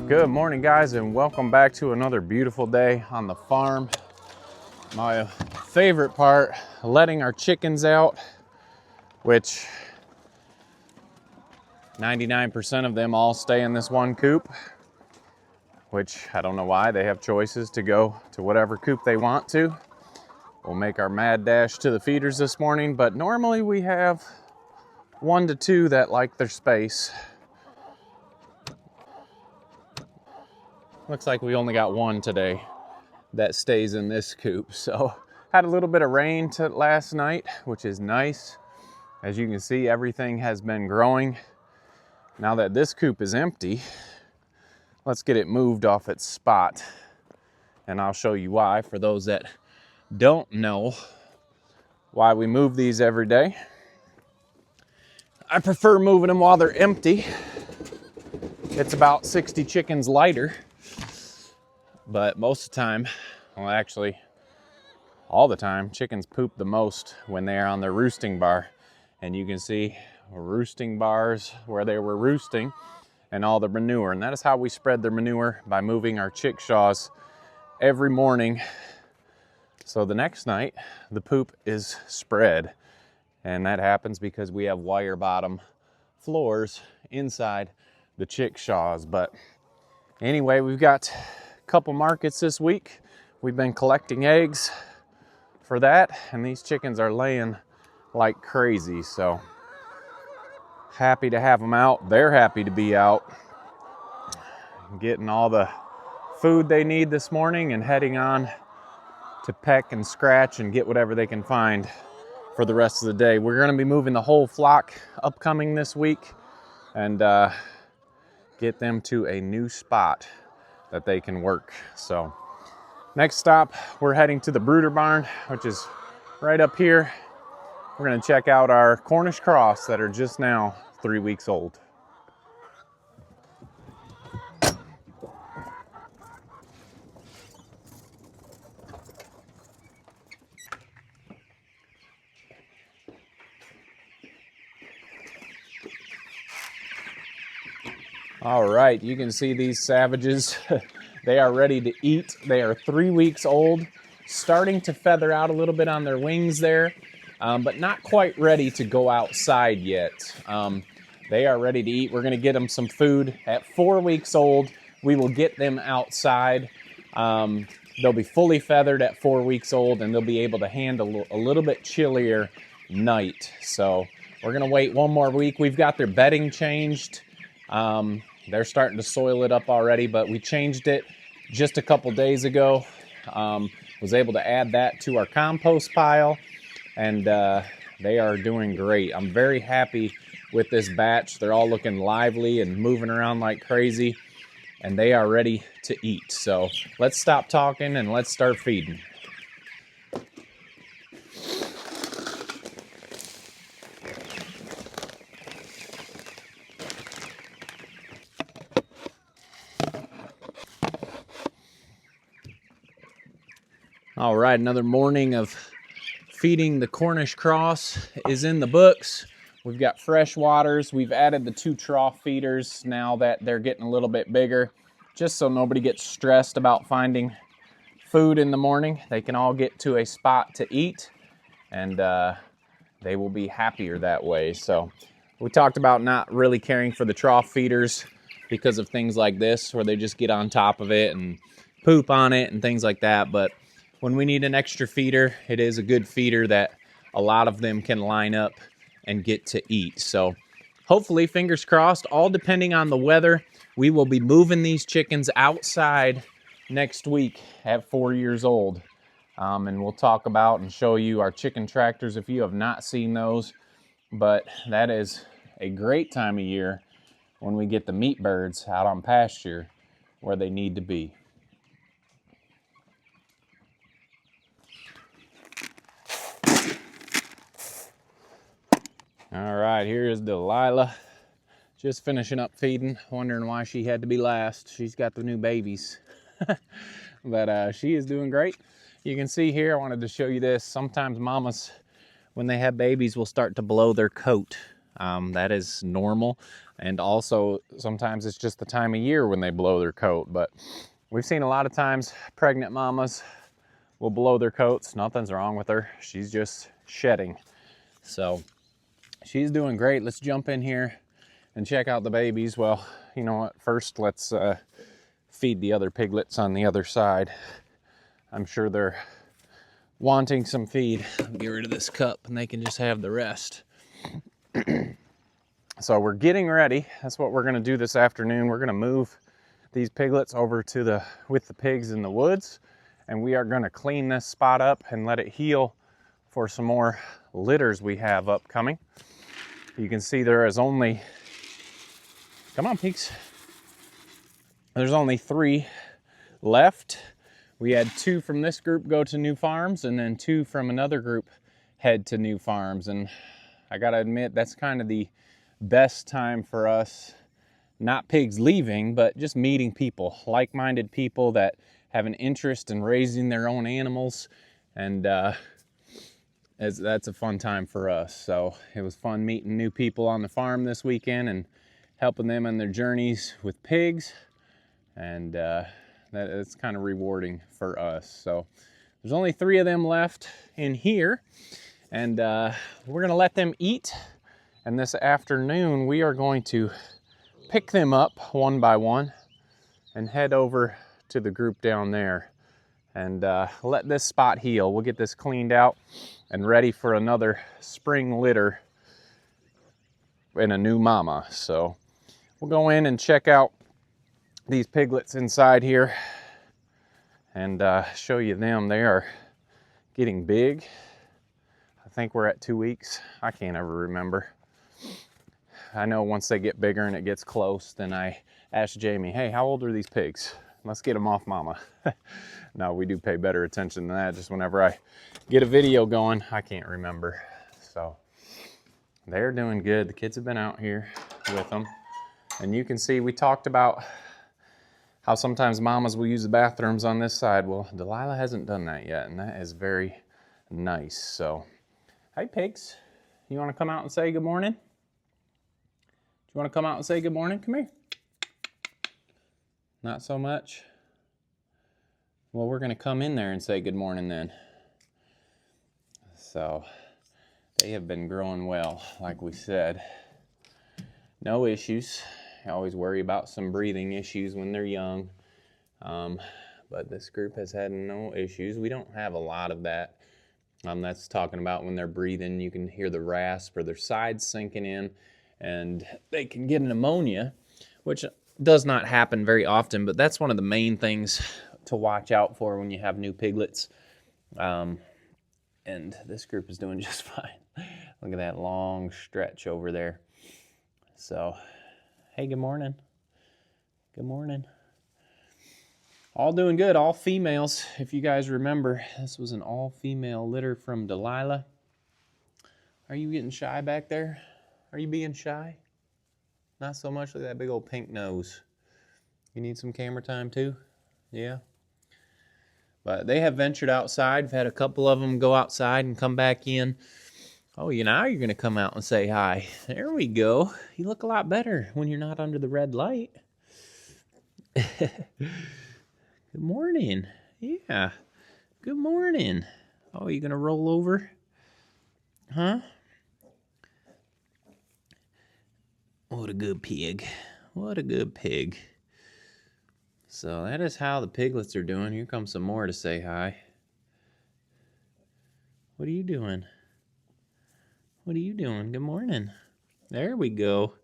Good morning, guys, and welcome back to another beautiful day on the farm. My favorite part, letting our chickens out, which 99% of them all stay in this one coop, which I don't know why. They have choices to go to whatever coop they want to. We'll make our mad dash to the feeders this morning, but normally we have 1 to 2 that like their space. Looks like we only got 1 today that stays in this coop. So had a little bit of rain last night, which is nice. As you can see, everything has been growing. Now that this coop is empty, let's get it moved off its spot. And I'll show you why, for those that don't know why we move these every day. I prefer moving them while they're empty. It's about 60 chickens lighter. But most of the time, well, actually all the time, chickens poop the most when they are on their roosting bar. And you can see roosting bars where they were roosting and all the manure. And that is how we spread their manure, by moving our chickshaws every morning. So the next night, the poop is spread. And that happens because we have wire bottom floors inside the chickshaws. But anyway, we've got couple markets this week. We've been collecting eggs for that, and these chickens are laying like crazy, so happy to have them out. They're happy to be out, getting all the food they need this morning and heading on to peck and scratch and get whatever they can find for the rest of the day. We're going to be moving the whole flock upcoming this week and get them to a new spot that they can work. So next stop, we're heading to the brooder barn, which is right up here. We're going to check out our Cornish cross that are just now 3 weeks old. All right, you can see these savages. They are ready to eat. They are 3 weeks old, starting to feather out a little bit on their wings there, but not quite ready to go outside yet. They are ready to eat. We're going to get them some food. At 4 weeks old, we will get them outside. They'll be fully feathered at 4 weeks old, and they'll be able to handle a little bit chillier night. So we're going to wait 1 more week. We've got their bedding changed. They're starting to soil it up already, but we changed it just a couple days ago. Was able to add that to our compost pile, and they are doing great. I'm very happy with this batch. They're all looking lively and moving around like crazy, and they are ready to eat. So let's stop talking and let's start feeding. All right, another morning of feeding the Cornish cross is in the books. We've got fresh waters. We've added the 2 trough feeders now that they're getting a little bit bigger, just so nobody gets stressed about finding food in the morning. They can all get to a spot to eat, and they will be happier that way. So we talked about not really caring for the trough feeders because of things like this, where they just get on top of it and poop on it and things like that. But when we need an extra feeder, it is a good feeder that a lot of them can line up and get to eat. So hopefully, fingers crossed, all depending on the weather, we will be moving these chickens outside next week at 4 years old. And we'll talk about and show you our chicken tractors if you have not seen those. But that is a great time of year when we get the meat birds out on pasture where they need to be. All right, here is Delilah, just finishing up feeding, wondering why she had to be last. She's got the new babies, but she is doing great. You can see here, I wanted to show you this. Sometimes mamas, when they have babies, will start to blow their coat That is normal. And also sometimes it's just the time of year when they blow their coat. But we've seen a lot of times pregnant mamas will blow their coats. Nothing's wrong with her. She's just shedding. So she's doing great. Let's jump in here and check out the babies. Well, you know what? First, let's feed the other piglets on the other side. I'm sure they're wanting some feed. Get rid of this cup and they can just have the rest. So we're getting ready. That's what we're gonna do this afternoon. We're gonna move these piglets over to with the pigs in the woods, and we are gonna clean this spot up and let it heal for some more litters we have upcoming. You can see there is only, come on pigs, there's only 3 left. We had 2 from this group go to new farms, and then 2 from another group head to new farms. And I gotta admit, that's kind of the best time for us, not pigs leaving, but just meeting people, like-minded people that have an interest in raising their own animals. And that's a fun time for us. So it was fun meeting new people on the farm this weekend and helping them on their journeys with pigs. And it's kind of rewarding for us. So there's only 3 of them left in here, and we're gonna let them eat. And this afternoon, we are going to pick them up one by one and head over to the group down there and let this spot heal. We'll get this cleaned out and ready for another spring litter and a new mama. So we'll go in and check out these piglets inside here and show you them. They are getting big. I think we're at 2 weeks. I can't ever remember. I know once they get bigger and it gets close, then I ask Jamie, hey, how old are these pigs? Let's get them off mama. No, we do pay better attention than that. Just whenever I get a video going, I can't remember. So they're doing good. The kids have been out here with them. And you can see we talked about how sometimes mamas will use the bathrooms on this side. Well, Delilah hasn't done that yet, and that is very nice. So, hey pigs, you wanna come out and say good morning? You want to come out and say good morning? Come here. Not so much? Well, we're going to come in there and say good morning then. So, they have been growing well, like we said. No issues. I always worry about some breathing issues when they're young. But this group has had no issues. We don't have a lot of that. That's talking about when they're breathing, you can hear the rasp or their sides sinking in. And they can get pneumonia, which does not happen very often, but that's one of the main things to watch out for when you have new piglets. And this group is doing just fine. Look at that long stretch over there. So, hey, good morning. Good morning. All doing good, all females. If you guys remember, this was an all-female litter from Delilah. Are you getting shy back there? Are you being shy? Not so much. Look at that big old pink nose. You need some camera time too? Yeah. But they have ventured outside. I've had a couple of them go outside and come back in. Oh, now you're going to come out and say hi. There we go. You look a lot better when you're not under the red light. Good morning. Yeah. Good morning. Oh, you going to roll over? Huh? What a good pig. What a good pig. So that is how the piglets are doing. Here comes some more to say hi. What are you doing? What are you doing? Good morning. There we go.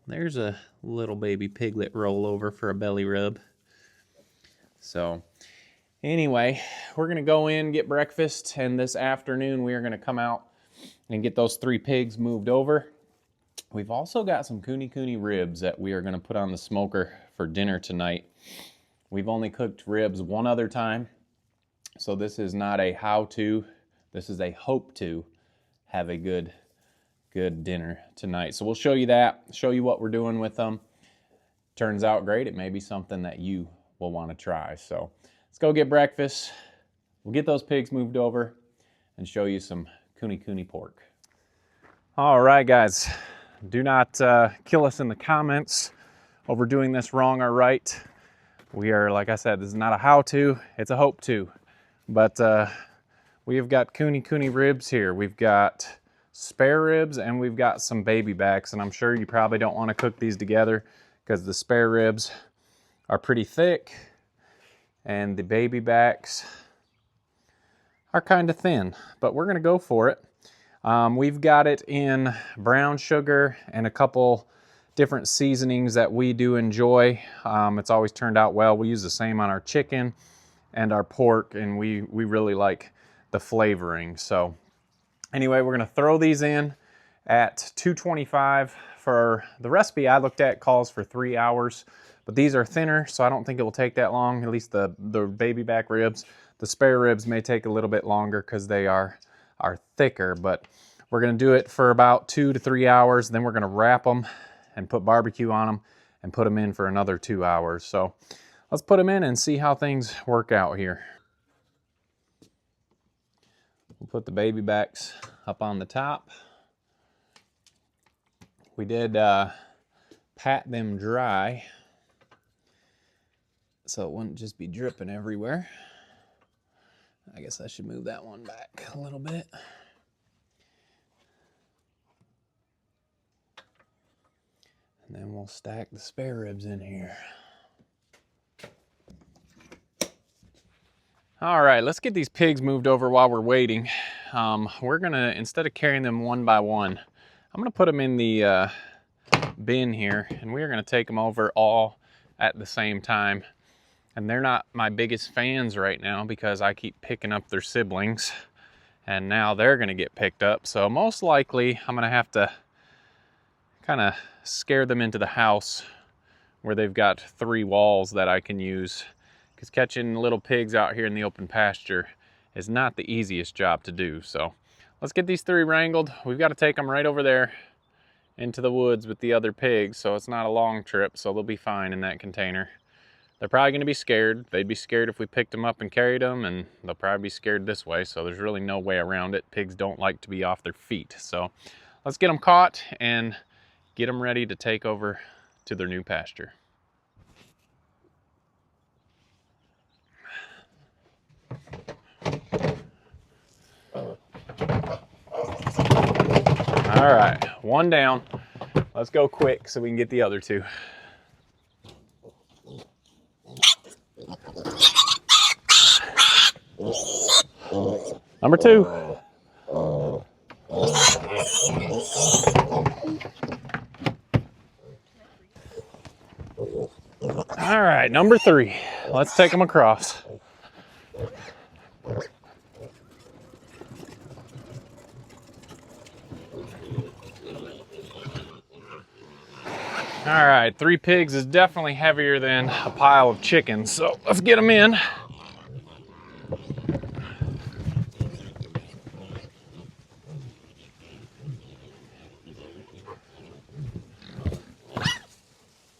There's a little baby piglet rollover for a belly rub. So anyway, we're going to go in, get breakfast, and this afternoon we are going to come out and get those 3 pigs moved over. We've also got some kunekune ribs that we are going to put on the smoker for dinner tonight. We've only cooked ribs one other time, so this is not a how-to. This is a hope to have a good dinner tonight. So we'll show you that, show you what we're doing with them. Turns out great. It may be something that you will want to try. So let's go get breakfast. We'll get those pigs moved over and show you some kunekune pork. All right, guys, do not kill us in the comments over doing this wrong or right. We are, like I said, this is not a how-to, it's a hope-to. But we've got kunekune ribs here. We've got spare ribs and we've got some baby backs, and I'm sure you probably don't want to cook these together because the spare ribs are pretty thick and the baby backs are kind of thin, but we're gonna go for it. We've got it in brown sugar and a couple different seasonings that we do enjoy. It's always turned out well. We use the same on our chicken and our pork, and we really like the flavoring. So anyway, we're gonna throw these in at 225 for the recipe I looked at calls for 3 hours, but these are thinner, so I don't think it will take that long, at least the baby back ribs. The spare ribs may take a little bit longer because they are thicker, but we're gonna do it for about 2 to 3 hours. Then we're gonna wrap them and put barbecue on them and put them in for another 2 hours. So let's put them in and see how things work out here. We'll put the baby backs up on the top. We did pat them dry so it wouldn't just be dripping everywhere. I guess I should move that one back a little bit. And then we'll stack the spare ribs in here. All right, let's get these pigs moved over while we're waiting. We're gonna, instead of carrying them one by one, I'm gonna put them in the bin here, and we're gonna take them over all at the same time. And they're not my biggest fans right now because I keep picking up their siblings, and now they're gonna get picked up. So most likely I'm gonna have to kind of scare them into the house where they've got 3 walls that I can use, because catching little pigs out here in the open pasture is not the easiest job to do. So let's get these 3 wrangled. We've got to take them right over there into the woods with the other pigs, so it's not a long trip, so they'll be fine in that container. They're probably going to be scared. They'd be scared if we picked them up and carried them, and they'll probably be scared this way, so there's really no way around it. Pigs don't like to be off their feet. So let's get them caught and get them ready to take over to their new pasture. All right, one down. Let's go quick so we can get the other 2. Number 2. All right, number 3. Let's take them across. All right, 3 pigs is definitely heavier than a pile of chickens, so let's get them in.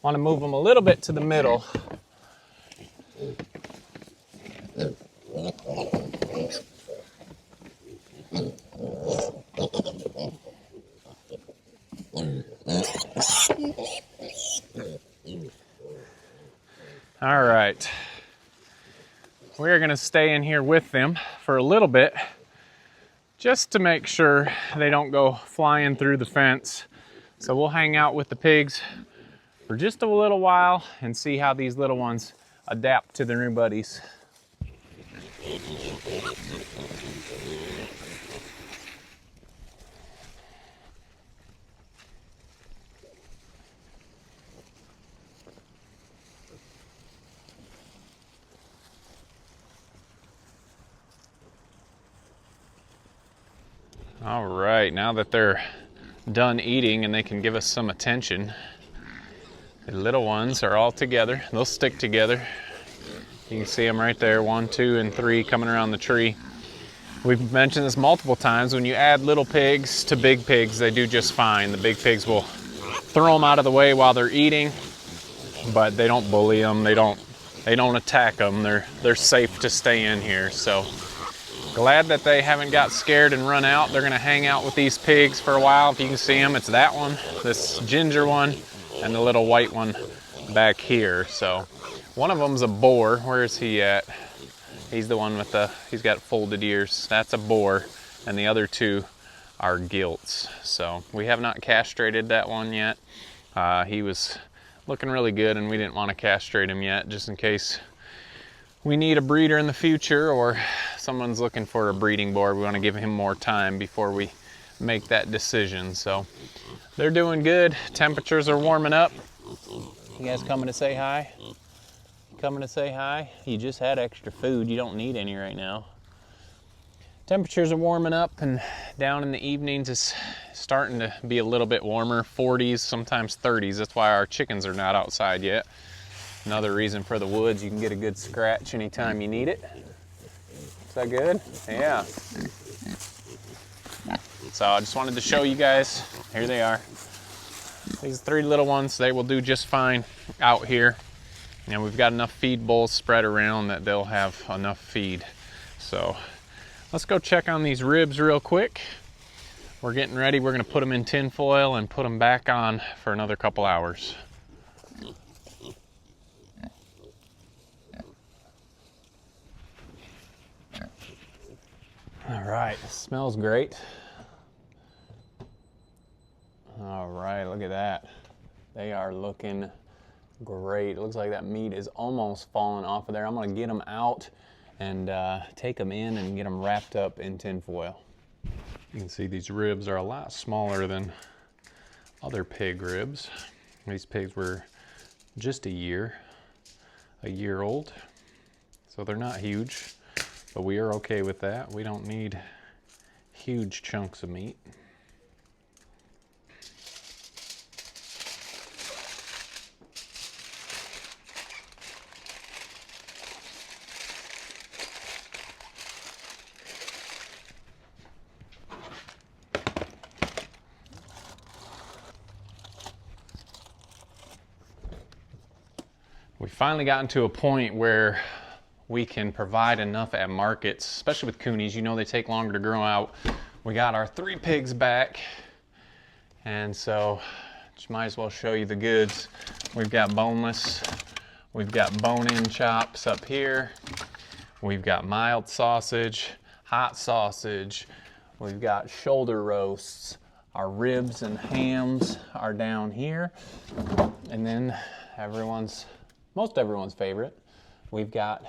Want to move them a little bit to the middle. All right, we're going to stay in here with them for a little bit just to make sure they don't go flying through the fence. So we'll hang out with the pigs for just a little while and see how these little ones adapt to their new buddies. All right, now that they're done eating and they can give us some attention, the little ones are all together. They'll stick together. You can see them right there, 1, 2, and 3 coming around the tree. We've mentioned this multiple times. When you add little pigs to big pigs, they do just fine. The big pigs will throw them out of the way while they're eating, but they don't bully them. They don't attack them. They're safe to stay in here. So Glad that they haven't got scared and run out. They're gonna hang out with these pigs for a while. If you can see them, it's that one, this ginger one, and the little white one back here. So one of them's a boar. Where is he at? He's the one with he's got folded ears. That's a boar, and the other two are gilts. So we have not castrated that one yet. He was looking really good, and we didn't want to castrate him yet, just in case we need a breeder in the future or someone's looking for a breeding boar. We want to give him more time before we make that decision. So they're doing good. Temperatures are warming up. You guys coming to say hi? Coming to say hi? You just had extra food. You don't need any right now. Temperatures are warming up, and down in the evenings it's starting to be a little bit warmer, 40s, sometimes 30s. That's why our chickens are not outside yet. Another reason for the woods, you can get a good scratch anytime you need it. Is that good? Yeah. So I just wanted to show you guys, here they are. These 3 little ones, they will do just fine out here. And we've got enough feed bowls spread around that they'll have enough feed. So let's go check on these ribs real quick. We're getting ready. We're gonna put them in tin foil and put them back on for another couple hours. All right, smells great. All right, look at that. They are looking great. It looks like that meat is almost falling off of there. I'm gonna get them out and take them in and get them wrapped up in tin foil. You can see these ribs are a lot smaller than other pig ribs. These pigs were just a year old, so they're not huge. But we are okay with that. We don't need huge chunks of meat. We finally gotten to a point where we can provide enough at markets, especially with coonies. You know they take longer to grow out. We got our 3 pigs back, and so just might as well show you the goods. We've got boneless, we've got bone-in chops up here, we've got mild sausage, hot sausage, we've got shoulder roasts, our ribs and hams are down here, and then most everyone's favorite, we've got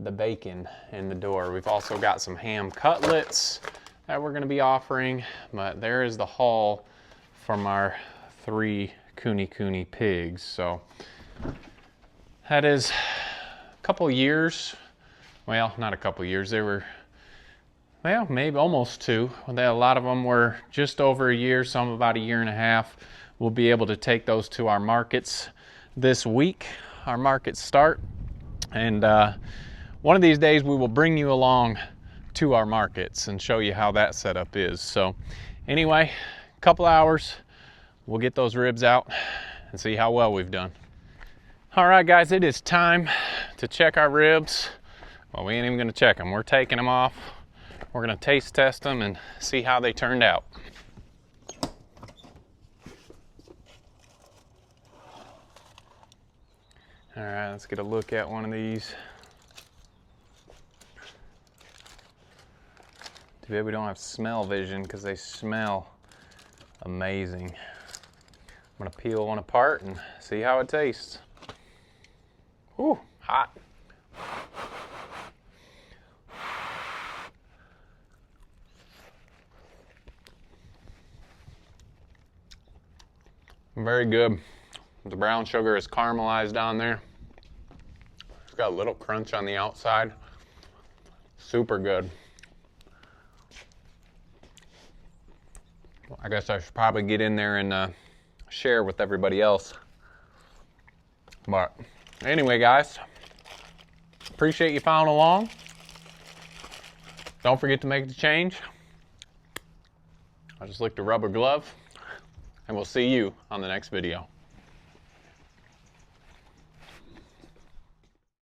the bacon in the door. We've also got some ham cutlets that we're gonna be offering, but there is the haul from our 3 kunekune pigs. So that is a couple years. Well, not a couple years. They were, well, maybe almost 2. A lot of them were just over a year, some about a year and a half. We'll be able to take those to our markets this week. Our markets start, and one of these days we will bring you along to our markets and show you how that setup is. So anyway, a couple hours, we'll get those ribs out and see how well we've done. All right, guys, it is time to check our ribs. Well, we ain't even gonna check them. We're taking them off. We're gonna taste test them and see how they turned out. All right, let's get a look at one of these. Too bad we don't have smell vision because they smell amazing. I'm gonna peel one apart and see how it tastes. Ooh, hot. Very good. The brown sugar is caramelized on there. It's got a little crunch on the outside. Super good. I guess I should probably get in there and share with everybody else. But anyway, guys, appreciate you following along. Don't forget to make the change. I just licked a rubber glove, and we'll see you on the next video.